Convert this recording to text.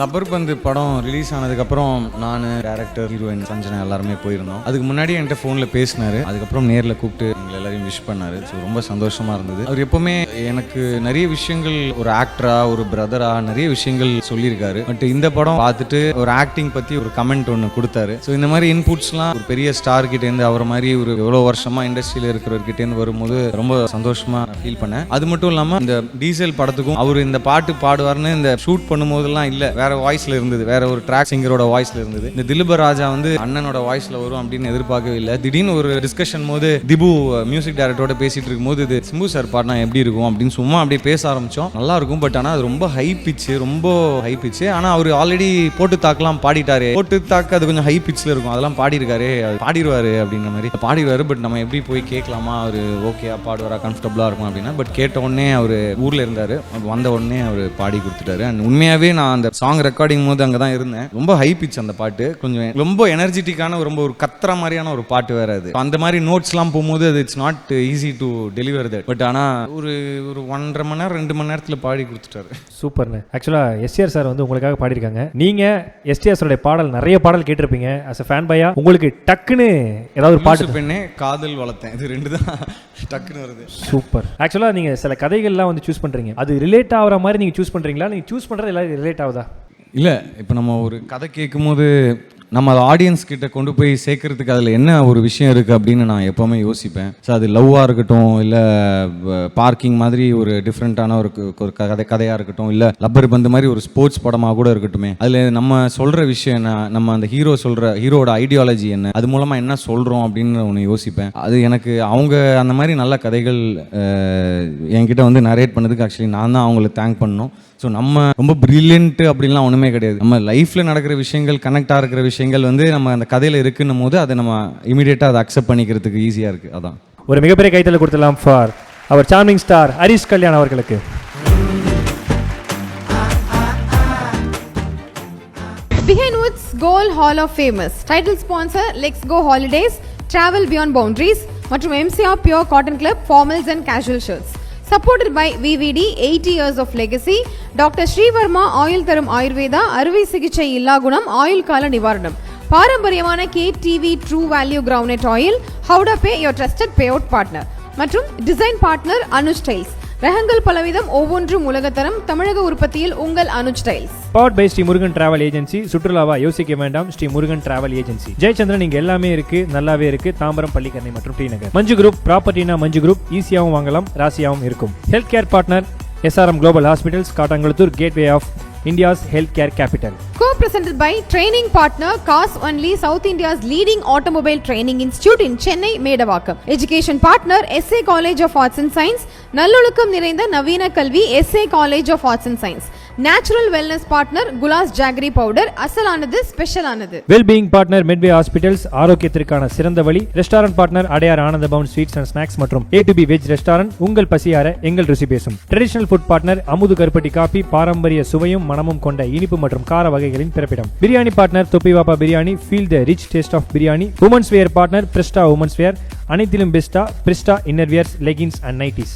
Rubber பந்து படம் release ஆனதுக்கப்புறம் நான் டேரக்டர் ஹீரோயின் சஞ்சனா எல்லாருமே போயிருந்தோம். அதுக்கு முன்னாடி என்கிட்ட ஃபோனில் பேசினாரு. அதுக்கப்புறம் நேரில் கூப்பிட்டு எங்களை எல்லாரையும் விஷ் பண்ணாரு. ஸோ ரொம்ப சந்தோஷமா இருந்தது. அவர் எப்பவுமே எனக்கு நிறைய விஷயங்கள் ஒரு ஆக்டரா ஒரு பிரதரா நிறைய விஷயங்கள் சொல்லியிருக்காரு. பட் இந்த படம் பார்த்துட்டு ஒரு ஆக்டிங் பற்றி ஒரு கமெண்ட் ஒன்று கொடுத்தாரு. ஸோ இந்த மாதிரி இன்புட்ஸ்லாம் ஒரு பெரிய ஸ்டார் கிட்டேருந்து அவர் மாதிரி ஒரு எவ்வளோ வருஷமா இண்டஸ்ட்ரியில் இருக்கிறவர்கிட்டேருந்து வரும்போது ரொம்ப சந்தோஷமா ஃபீல் பண்ணேன். அது மட்டும் இல்லாமல் இந்த டீசல் படத்துக்கும் அவர் இந்த பாட்டு பாடுவார்னு இந்த ஷூட் பண்ணும்போதெல்லாம் இல்லை, வேற வாய்ஸ்ல இருந்தது, வேற ஒரு ட்ராக் சிங்கரோட வாய்ஸ்ல இருந்தது. இந்த திலீப ராஜா வந்து அண்ணனோட வாய்ஸ்ல வரும் அப்படின்னு எதிர்பார்க்கவே இல்லை. திடீர்னு ஒரு டிஸ்கஷன் போது திபு மியூசிக் டைரக்டரோட பேசிட்டு இருக்கும்போது இது சிம்பு சார் பாடினா எப்படி இருக்கும் அப்படின்னு சும்மா அப்படியே பேச ஆரம்பிச்சோம். நல்லா இருக்கும். பட் ஆனால் அது ரொம்ப ஹை பிச்சு. ஆனால் அவர் ஆல்ரெடி போட்டு தாக்கலாம் பாடிட்டாரு. போட்டு தாக்கு அது கொஞ்சம் ஹை பிச்சில் இருக்கும். அதெல்லாம் பாடிருக்காரு, பாடிடுவாரு அப்படின்ற மாதிரி பாடிடுவாரு. பட் நம்ம எப்படி போய் கேட்கலாமா, அவர் ஓகேயா பாடுவாரா, கம்ஃபர்டபுளா இருக்கும் அப்படின்னா. பட் கேட்ட உடனே அவர் ஊர்ல இருந்தாரு, வந்த உடனே அவர் பாடி கொடுத்துட்டாரு. அண்ட் உண்மையாவே நான் அந்த சாங் ரெக்கார்டிங் போது அங்கே தான் இருந்தேன். ரொம்ப ஹை பிச் அந்த பாட்டு, கொஞ்சம் ரொம்ப எனர்ஜெட்டிக்கான ரொம்ப ஒரு கத்துற மாதிரியான ஒரு பாட்டு வேற. அது அந்த மாதிரி நோட்ஸ்லாம் போகும்போது அது it's not easy to deliver that. But ஆனால் ஒரு 1.5 மணி நேரம் 2 மணி நேரத்தில் பாடி கொடுத்துட்டாரு. சூப்பர்ண்ணே. ஆக்சுவலாக எஸ்டிஆர் சார் வந்து உங்களுக்காக பாடியிருக்காங்க. நீங்கள் எஸ்டிஆர் சாருடைய பாடல் நிறைய பாடல் கேட்டிருப்பீங்க. அஸ் அ ஃபேன் பையா உங்களுக்கு டக்குன்னு ஏதாவது ஒரு பாட்டு பெண்ணே காதல் வளர்த்தேன், இது 2 தான் டக்குன்னு வருது. சூப்பர். ஆக்சுவலாக நீங்கள் சில கதைகள்லாம் வந்து சூஸ் பண்ணுறீங்க. அது ரிலேட் ஆகிற மாதிரி நீங்கள் சூஸ் பண்ணுறீங்களா? நீங்கள் சூஸ் பண்ணுறது எல்லாரும் ரிலேட் ஆகுதா? இல்லை, இப்போ நம்ம ஒரு கதை கேட்கும் போது நம்ம அதை ஆடியன்ஸ் கிட்ட கொண்டு போய் சேர்க்கறதுக்கு அதில் என்ன ஒரு விஷயம் இருக்குது அப்படின்னு நான் எப்போவுமே யோசிப்பேன். ஸோ அது லவ்வாக இருக்கட்டும், இல்லை பார்க்கிங் மாதிரி ஒரு டிஃப்ரெண்ட்டான ஒரு கதையாக இருக்கட்டும், இல்லை லப்பர் பந்து மாதிரி ஒரு ஸ்போர்ட்ஸ் படமாக கூட இருக்கட்டுமே, அதில் நம்ம சொல்கிற விஷயம் என்ன, நம்ம அந்த ஹீரோட ஐடியாலஜி என்ன, அது மூலமாக என்ன சொல்கிறோம் அப்படின்னு ஒன்று யோசிப்பேன். அது எனக்கு அவங்க அந்த மாதிரி நல்ல கதைகள் என்கிட்ட வந்து நரேட் பண்ணதுக்கு ஆக்சுவலி நான் தான் அவங்கள தேங்க் பண்ணணும். ஸோ நம்ம ரொம்ப பிரில்லியன்ட்டு அப்படின்லாம் ஒன்றுமே கிடையாது. நம்ம லைஃப்பில் நடக்கிற விஷயங்கள், கனெக்டாக இருக்கிற விஷயங்கள் வந்து நம்ம அந்த கதையில் இருக்குன்னும் போது அதை நம்ம இமீடியட்டாக அதை அக்செப்ட் பண்ணிக்கிறதுக்கு ஈஸியாக இருக்குது. அதான் ஒரு மிகப்பெரிய கைத்தல கொடுத்துடலாம் for our charming star Harish Kalyan அவர்களுக்கு. Behind Woods Gold Hall of Famous title sponsor Let's Go Holidays, Travel Beyond Boundaries மற்றும் MCR Pure Cotton Club Formals and Casual Shirts. Supported by VVD 80 years of legacy, Dr. Srivarma ஆயுள் தரும் ஆயுர்வேதா, அறுவை சிகிச்சை இல்லா குணம், ஆயுள் கால நிவாரணம், பாரம்பரியமான KTV True Value Groundnut Oil, Howda Pay your trusted payout partner மற்றும் டிசைன் பார்ட்னர் அனுஜ் ஸ்டைல்ஸ். ரகங்கள் பலவிதம், ஒவ்வொன்றும் உலகத்தரம், தமிழக உற்பத்தியில் உங்கள் Anuj styles. Powered by Sri Murugan travel agency. சுற்றுலாவா யோசிக்க வேண்டாம், ஸ்ரீ முருகன் டிராவல் ஏஜென்சி. ஜெயச்சந்திரன் இங்க எல்லாமே இருக்கு, நல்லாவே இருக்கு. தாம்பரம், பள்ளிக்கரணை மற்றும் டி நகர். மஞ்சு குரூப் ப்ராப்பர்ட்டினா மஞ்சு குரூப், ஈஸியாகவும் வாங்கலாம், ராசியாகவும் இருக்கும். Health care partner SRM Global Hospitals, Kattankulathur, gateway of India's healthcare capital. Co-presented by training partner Cars Only, South India's leading automobile training institute in Chennai, Medavakkam. Education partner SA College of Arts and Science, நல்லொழுக்கம் நிறைந்த நவீன கல்வி SA College of Arts and Science. Natural wellness partner Gulas jaggery powder, அசலானது ஸ்பெஷலானது. Well-being partner Medway Hospitals, ஆரோக்கியத்திற்கான சிறந்த வழி. Restaurant partner Adyar Anandha Bhavan sweets and snacks மற்றும் A to B veg restaurant, உங்கள் பசியார எங்கள் ருசி பேசும். ட்ரெடிஷனல் ஃபுட் பார்ட்னர் அமுது கருப்பட்டி காபி, பாரம்பரிய சுவையும் மனமும் கொண்ட இனிப்பு மற்றும் கார வகைகளின் பிறப்பிடம். Biryani partner Thoppivappa biryani, feel the rich taste of biryani. Womens wear partner Prista womens wear, அனைத்திலும் பெஸ்டா Prista inner wears, leggings and nighties.